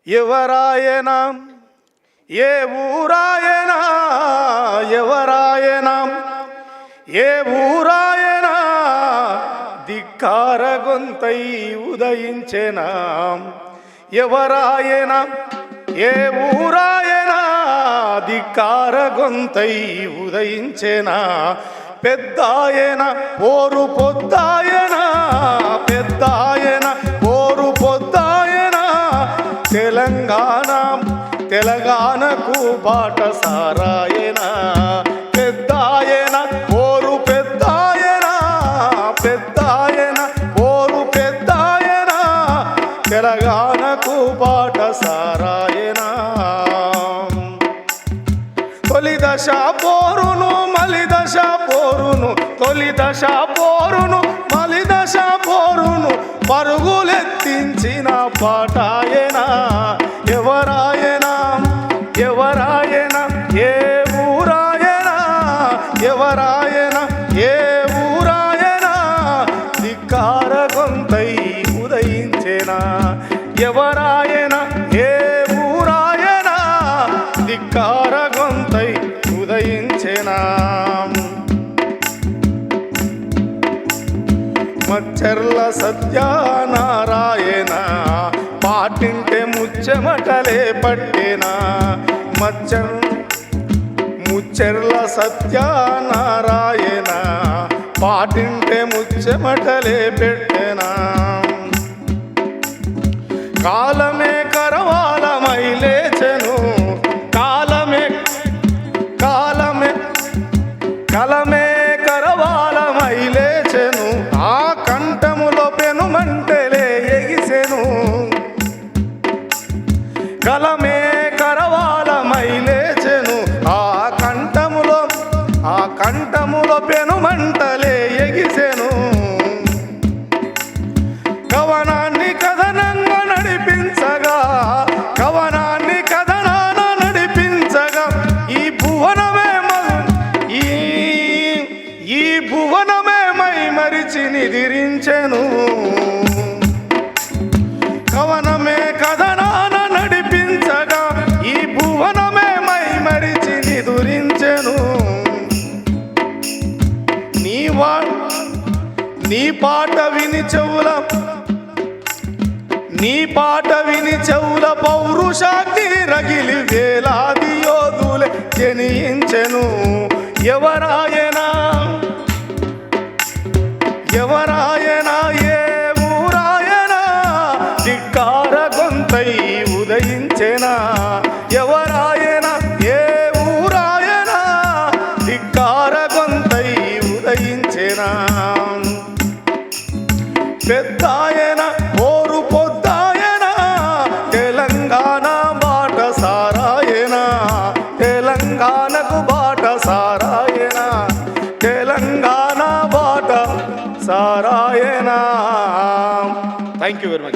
ఎవరాయనా ఏ ఊరాయనా ఎవరాయనా ఏ ఊరాయనా ధిక్కార గొంతై ఉదయించెనా ఎవరాయనా ఏ ఊరాయనా ధిక్కార గొంతై ఉదయించెనా పెద్దాయన పోరు పొద్దాయనా పెద్దాయన పోరు పొద్దాయన తెలంగాణకు బాటసారాయన పెద్దాయన పోరు పెద్దాయన పెద్దాయన పోరు పెద్దాయన తెలంగాణకు బాటసారాయన తొలి దశ పోరును మలి దశ పోరును తొలి దశ పోరును మలి దశ పోరును పరుగులెత్తించిన పాటాయనా ఎవరాయనా ఎవరాయనా ఏ ఊరాయనా ఎవరాయనా ఏ ఊరాయనా ధిక్కార గొంతై ఉదయించెనా ఎవరాయనా ఏ ఊరాయనా ధిక్కార గొంతై ఉదయించెనా మచ్చర్ల సత్యనారాయణ పాటింటే ముచ్చెమటలే పట్టేనా ముచ్చెర్ల సత్యనారాయణ పాటింటే ముచ్చెమటలే పెట్టేనా కాలమే కరవాలమై లేచెను కాలమే కాలమే కలమే కరవాలమై లేచెను ఆ కంఠములో పెనుమంటలే ఎగిసెను కలమే కరవాలమై లేచెను ఆ కంఠములో పెనుమంటలే ఎగిసెను కవనాన్ని కథనంగా నడిపించగా కవనాన్ని కథనాన నడిపించగా ఈ భువనమే మై మరిచి నిదిరించెను కవనమే కథనాన నడిపించగా ఈ భువనమే మై మరిచి నిదురించెను నీ పాట విని చెవుల పౌరుషాగ్ని రగిలి వేలాది యోధులే జనించెను ఎవరాయనా ఎవరాయనా ఏ ఊరాయనా ధిక్కార గొంతై ఉదయించెనా ఎవరాయనా ఏ ఊరాయనా ధిక్కార గొంతై ఉదయించెనా పెద్దాయన పోరు పొద్దాయన తెలంగాణ బాటసారాయన తెలంగాణకు బాటసారాయన తెలంగాణ బాటసారాయన. Thank you very much.